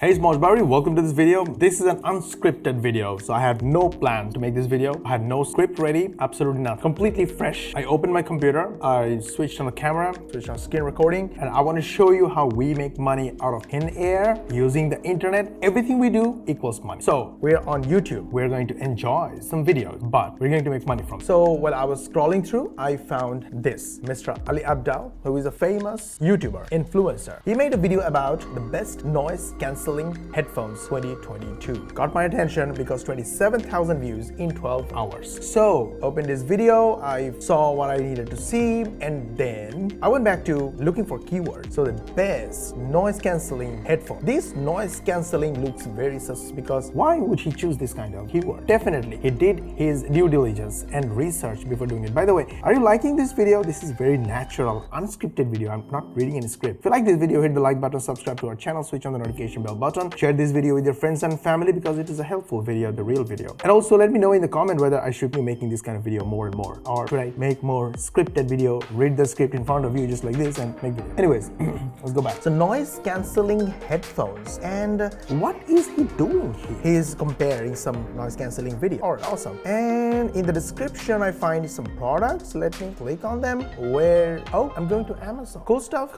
Hey, it's Mosh, Bari. Welcome to this video. This is an unscripted video, so I had no plan to make this video. I had no script ready, absolutely nothing. Completely fresh. I opened my computer, I switched on the camera, switched on screen recording, and I want to show you how we make money out of thin air using the internet. Everything we do equals money. So we're on YouTube. We're going to enjoy some videos, but we're going to make money from it. So while I was scrolling through, I found this, Mr. Ali Abdal, who is a famous YouTuber, influencer. He made a video about the best noise cancelling headphones 2022. Got my attention because 27,000 views in 12 hours. So opened this video, I saw what I needed to see, and then I went back to looking for keywords. So the best noise cancelling headphone. This noise cancelling looks very sus because why would he choose this kind of keyword? Definitely he did his due diligence and research before doing it. By the way, are you liking this video? This is very natural, unscripted video. I'm not reading any script. If you like this video, hit the like button, subscribe to our channel, switch on the notification bell button, share this video with your friends and family because it is a helpful video, the real video. And also let me know in the comment whether I should be making this kind of video more and more, or should I make more scripted video, read the script in front of you just like this and make video. Anyways, let's go back. So noise cancelling headphones, and what is he doing here? He is comparing some noise cancelling video. Oh, awesome. And in the description I find some products. Let me click on them. Oh, I'm going to Amazon. Cool stuff.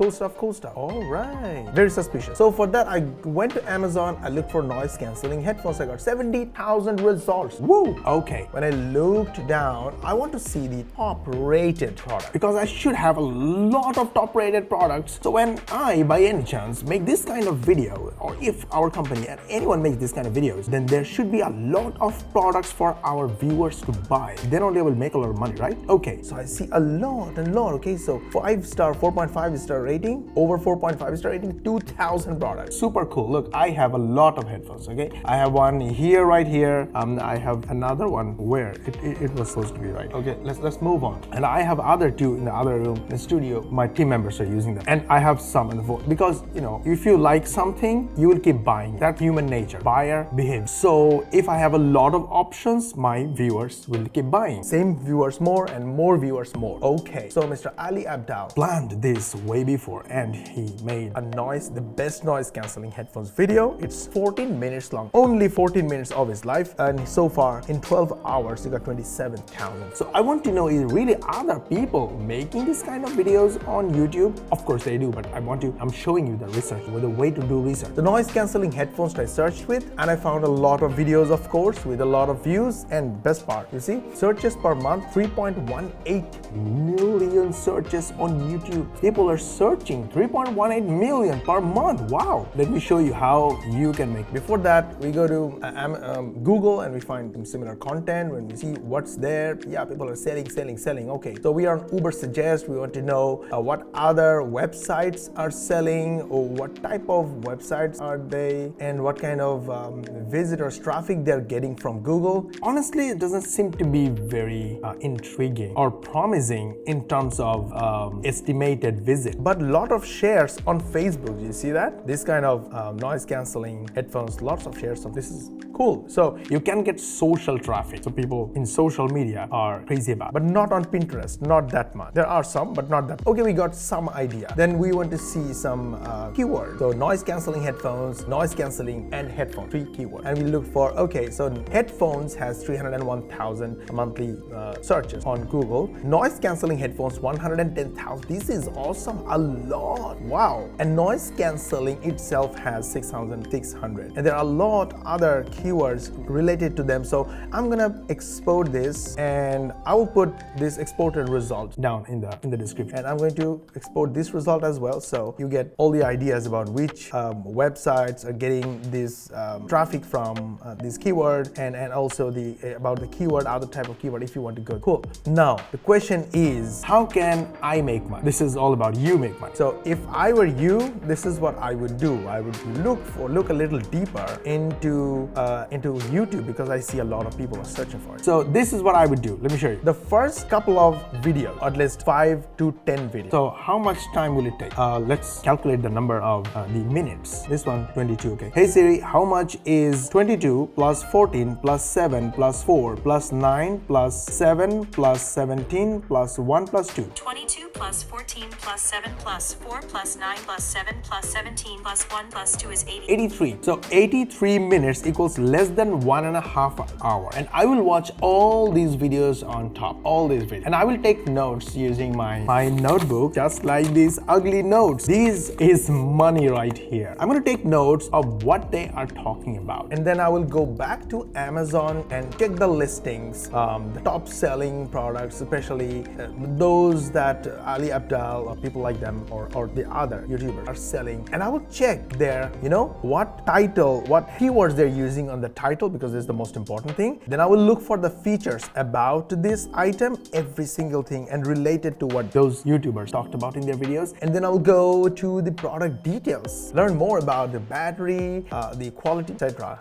All right, very suspicious. So for that I went to Amazon, I looked for noise cancelling headphones. I got 70,000 results. Woo! Okay, when I looked down, I want to see the top rated product because I should have a lot of top rated products. So when I by any chance make this kind of video, or if our company and anyone makes this kind of videos, then there should be a lot of products for our viewers to buy. Then only I will make a lot of money, right? Okay, so I see a lot. Okay, so 5-star, 4.5 star rating, over 4.5 star rating, 2,000 products. Super cool. Look, I have a lot of headphones. Okay, I have one here, right here. I have another one where it was supposed to be, right? Okay, let's move on. And I have other two in the other room in the studio. My team members are using them, and I have some in the phone because if you like something, you will keep buying. That's human nature. Buyer behaves. So if I have a lot of options, my viewers will keep buying. Same viewers more and more viewers more. Okay, so Mr. Ali Abdal planned this way before, and he made the best noise cancelling headphones video. It's 14 minutes long, only 14 minutes of his life, and so far in 12 hours he got 27,000. So I want to know, is really other people making this kind of videos on YouTube? Of course they do, but I'm showing you the research, with the way to do research. The noise cancelling headphones I searched with, and I found a lot of videos, of course, with a lot of views. And best part, you see, searches per month, 3.18 million searches on YouTube. People are searching 3.18 million per month. Wow. Let me show you how you can make. Before that, we go to Google and we find some similar content. When we see what's there, yeah, people are selling. Okay, so we are on Uber Suggest. We want to know what other websites are selling, or what type of websites are they, and what kind of visitors, traffic they're getting from Google. Honestly, it doesn't seem to be very intriguing or promising in terms of estimated visit, but a lot of shares on Facebook. You see that? This kind of noise cancelling headphones, lots of shares of this is cool. So you can get social traffic. So people in social media are crazy about, but not on Pinterest, not that much. There are some, but not that. Okay, we got some idea. Then we want to see some keywords. So noise cancelling headphones, noise cancelling, and headphone, 3 keywords. And we look for, okay, so headphones has 301,000 monthly searches on Google. Noise cancelling headphones, 110,000. This is awesome, a lot. Wow. And noise cancelling itself has 6,600. And there are a lot other keywords related to them. So I'm gonna export this, and I will put this exported result down in the description. And I'm going to export this result as well, so you get all the ideas about which websites are getting this traffic from this keyword, and also about the keyword, other type of keyword if you want to go. Cool. Now the question is, how can I make money? This is all about you make money. So if I were you, this is what I would do. I would look a little deeper into into YouTube because I see a lot of people are searching for it. So this is what I would do. Let me show you. The first couple of videos, or at least 5 to 10 videos. So how much time will it take? Let's calculate the number of the minutes. This one, 22, okay. Hey Siri, how much is 22 plus 14 plus 7 plus 4 plus 9 plus 7 plus 17 plus 1 plus 2? 22 plus 14 plus 7 plus 4 plus 9 plus 7 plus 17 plus 1 plus 2 is 80. 83. So 83 minutes equals less than 1.5 hours. And I will watch all these videos on top, all these videos. And I will take notes using my notebook, just like these ugly notes. This is money right here. I'm going to take notes of what they are talking about. And then I will go back to Amazon and check the listings, the top selling products, especially those that Ali Abdal or people like them or the other YouTubers are selling. And I will check their, what title, what keywords they're using on the title, because this is the most important thing. Then I will look for the features about this item, every single thing, and relate it to what those YouTubers talked about in their videos. And then I'll go to the product details, learn more about the battery, the quality, etc.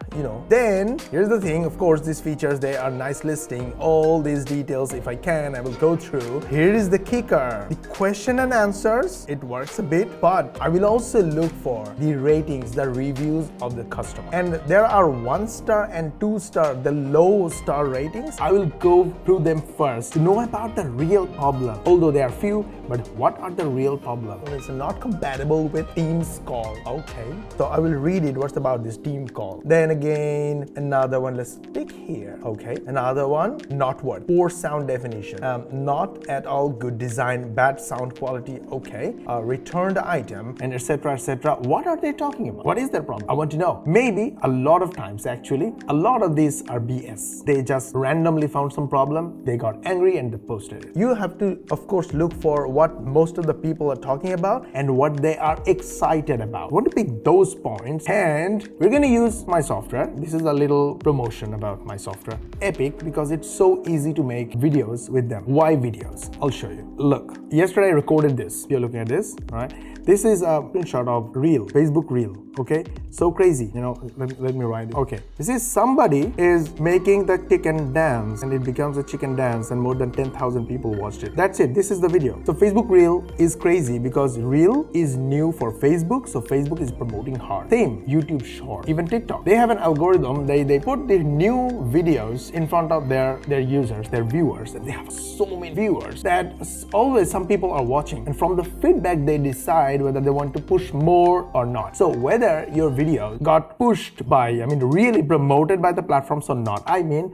Then here's the thing, of course, these features, they are nice listing all these details. If I can, I will go through. Here is the kicker, the question and answers. It works a bit, but I will also look for the ratings, the reviews of the customer. And there are 1-star and 2-star, the low star ratings. I will go through them first to know about the real problem. Although there are few, but what are the real problems? It's not compatible with Teams call. Okay, so I will read it. What's about this team call? Then again, another one. Let's pick here. Okay, another one. Not what? Poor sound definition. Not at all good design. Bad sound quality. Okay. Returned item and etc. etc. What are they talking about? What is their problem? I want to know. Maybe a lot of times, actually, a lot of these are BS. They just randomly found some problem. They got angry and they posted it. You have to, of course, look for what most of the people are talking about and what they are excited about. I want to pick those points, and we're going to use my software. This is a little promotion about my software, Epic, because it's so easy to make videos with them. Why videos? I'll show you. Look, yesterday I recorded this. You're looking at this, all right? This is a screenshot of Reel, Facebook Reel, okay? So crazy, let me write it. Okay, this is somebody is making the chicken dance, and it becomes a chicken dance, and more than 10,000 people watched it. That's it, this is the video. So Facebook Reel is crazy because Reel is new for Facebook, so Facebook is promoting hard. Same, YouTube Short, even TikTok. They have an algorithm, they put the new videos in front of their users, their viewers, and they have so many viewers that always some people are watching. And from the feedback, they decide whether they want to push more or not. So whether your video got pushed by, really promoted by the platforms or not,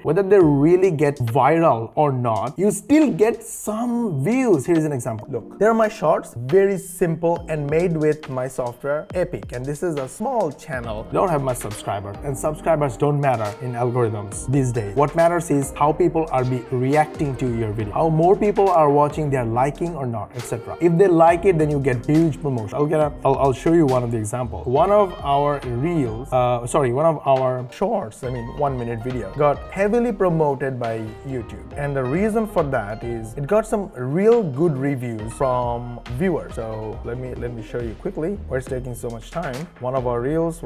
whether they really get viral or not, you still get some views. Here's an example. Look, there are my shorts, very simple and made with my software Epic. And this is a small channel. Don't have much subscribers, and subscribers don't matter in algorithms these days. What matters is how people are reacting to your video, how more people are watching, they're liking or not, etc. If they like it, then you get huge promotion. I'll show you one of the examples. One of our reels, one of our shorts, 1-minute video, got heavily promoted by YouTube. And the reason for that is it got some real good reviews from viewers. So let me show you quickly why it's taking so much time. One of our reels.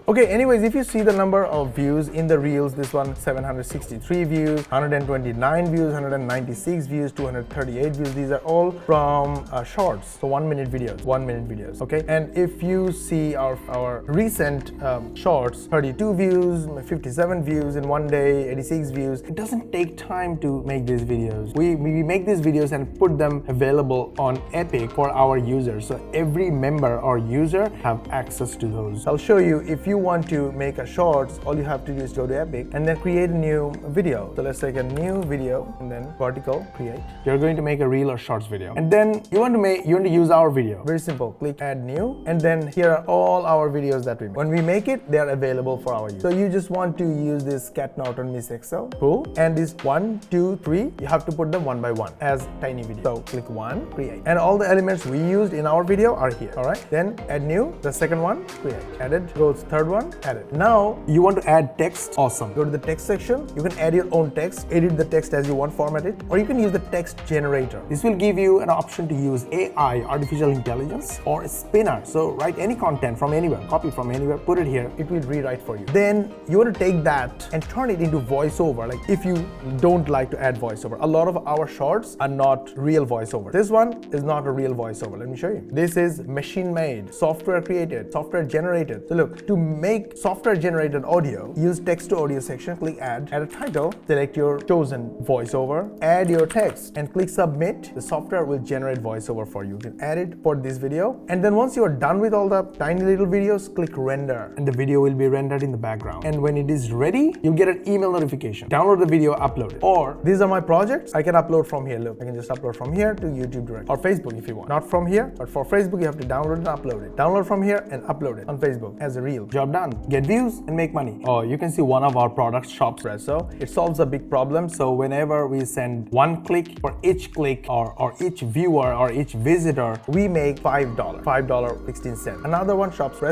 Okay, anyways, if you see the number of views in the reels, this one 763 views, 129 views, 196 views, 238 views. These are all from shorts. So 1-minute videos, okay? And if you see our recent shorts, 32 views, 57 views in one day, 86 views. It doesn't take time to make these videos. We make these videos and put them available on Epic for our users. So every member or user have access to those. I'll show you. If you want to make a shorts, all you have to do is go to Epic and then create a new video. So let's take a new video and then vertical, create. You're going to make a reel or shorts video. And then you want to use our video. Very simple. Click add new, and then here are all our videos that we make. When we make it, they are available for our use. So you just want to use this Cat Norton Miss Excel. Cool. And this 1, 2, 3, you have to put them one by one as tiny videos. So click 1, create. And all the elements we used in our video are here. All right. Then add new. The second one, create. Added. Go to third one, added. Now you want to add text. Awesome. Go to the text section. You can add your own text, edit the text as you want, format it, or you can use the text generator. This will give you an option to use AI, artificial artificial intelligence or a spinner. So write any content from anywhere, copy from anywhere, put it here, it will rewrite for you. Then you want to take that and turn it into voiceover. Like if you don't like to add voiceover, a lot of our shorts are not real voiceover. This one is not a real voiceover. Let me show you. This is machine made, software created, software generated. So look, to make software generated audio, use text to audio section, click add a title, select your chosen voiceover, add your text and click submit. The software will generate voiceover for you. You can add it for this video. And then once you are done with all the tiny little videos, click render and the video will be rendered in the background. And when it is ready, you'll get an email notification. Download the video, upload it. Or these are my projects. I can upload from here. Look, I can just upload from here to YouTube direct or Facebook if you want. Not from here, but for Facebook, you have to download and upload it. Download from here and upload it on Facebook as a reel. Job done. Get views and make money. Oh, you can see one of our products, Shopspresso. It solves a big problem. So whenever we send one click for each click or each viewer or each visitor, we make $5.16. Another one, Host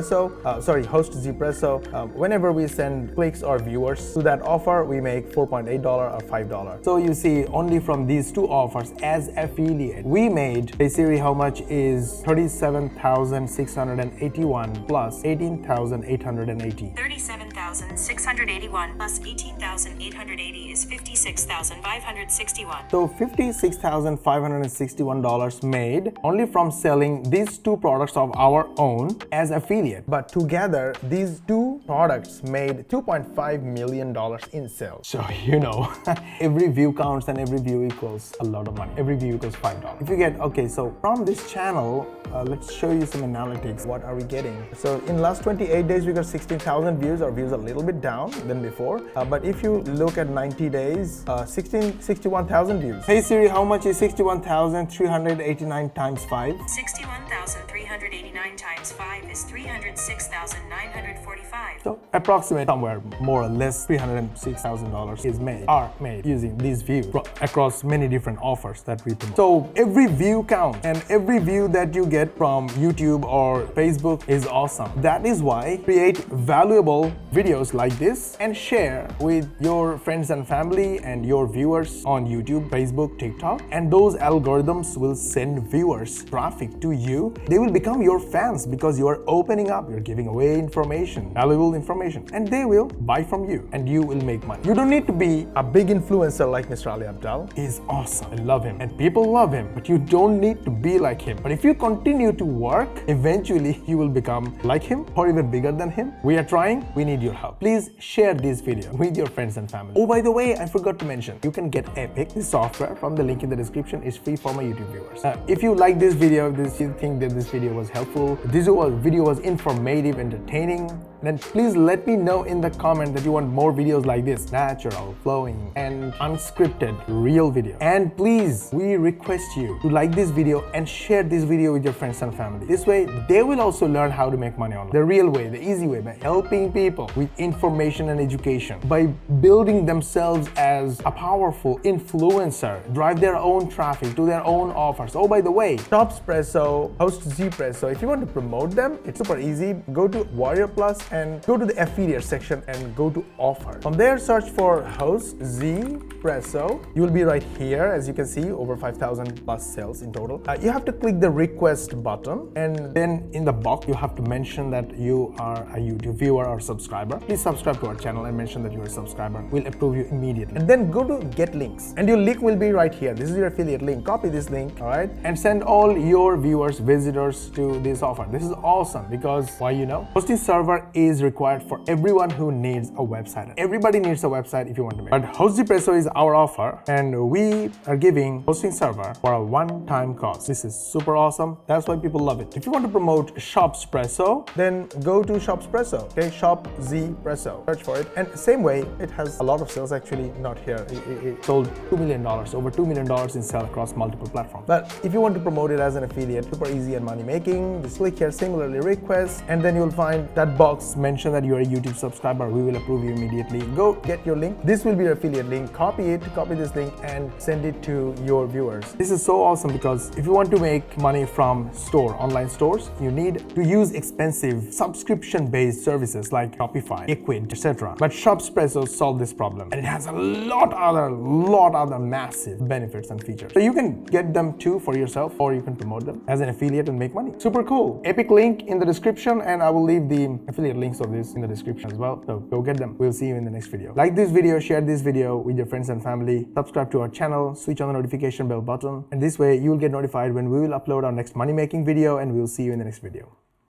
Zpresso. Whenever we send clicks or viewers to that offer, we make $4.8 or $5. So you see, only from these two offers as affiliate, we made, hey Siri, how much is 37,681 plus 18,880? 37,681 plus 18,880 is 56,561. So $56,561 made only from selling these two products of our own as affiliate. But together, these two products made $2.5 million in sales. So you know, every view counts and every view equals a lot of money. Every view equals $5. If you get, okay, so from this channel, let's show you some analytics. What are we getting? So in last 28 days, we got 16,000 views. Our views are a little bit down than before. But if you look at 90 days, 61,000 views. Hey Siri, how much is 61,389 times 5? 61,389 times 5 is 306,945. So approximate somewhere more or less $306,000 is made using these views across many different offers that we promote. So every view counts and every view that you get from YouTube or Facebook is awesome. That is why create valuable videos like this and share with your friends and family and your viewers on YouTube, Facebook, TikTok, and those algorithms will send viewers traffic to you. They will become your fans because you are opening up, you're giving away information, valuable information, and they will buy from you and you will make money. You don't need to be a big influencer like Mr. Ali Abdal. He's awesome. I love him and people love him, but you don't need to be like him. But if you continue to work, eventually you will become like him or even bigger than him. We are trying. We need your help. Please share this video with your friends and family. Oh, by the way, I forgot to mention, you can get Epic, this software, from the link in the description. It's free for my YouTube viewers. If you like this video, if you think that this video was helpful, this video was informative, entertaining, then please let me know in the comment that you want more videos like this, natural, flowing, and unscripted, real video. And please, we request you to like this video and share this video with your friends and family. This way, they will also learn how to make money online. The real way, the easy way, by helping people with information and education, by building themselves as a powerful influencer, drive their own traffic to their own offers. Oh, by the way, Shopspresso, Host Zpresso, if you want to promote them, it's super easy. Go to Warrior Plus and go to the affiliate section and go to offer. From there, search for Host Zpresso. You will be right here. As you can see, over 5,000 plus sales in total. You have to click the request button, and then in the box, you have to mention that you are a YouTube viewer or subscriber. Please subscribe to our channel and mention that you are a subscriber. We'll approve you immediately. And then go to get links, and your link will be right here. This is your affiliate link. Copy this link, all right, and send all your viewers, visitors to this offer. This is awesome because why, you know, hosting server is required for everyone who needs a website. Everybody needs a website if you want to make. But Host Zpresso is our offer, and we are giving hosting server for a one-time cost. This is super awesome. That's why people love it. If you want to promote Shopspresso, then go to Shopspresso. Okay, Shop Zpresso. Search for it, and same way, it has a lot of sales. Actually, not here. It sold $2 million, over $2 million in sales across multiple platforms. But if you want to promote it as an affiliate, super easy and money making. making, just click here similarly request, and then you'll find that box mention that you're a YouTube subscriber. We will approve you immediately. Go get your link. This will be your affiliate link. Copy this link and send it to your viewers. This is so awesome because if you want to make money from online stores, you need to use expensive subscription-based services like Shopify, Equid, etc. But Shopspresso solved this problem, and it has a lot other massive benefits and features. So you can get them too for yourself, or you can promote them as an affiliate and make money. Super cool. Epic link in the description, and I will leave the affiliate links of this in the description as well. So go get them. We'll see you in the next video. Like this video, share this video with your friends and family, subscribe to our channel, switch on the notification bell button, and this way you will get notified when we will upload our next money making video, and we'll see you in the next video.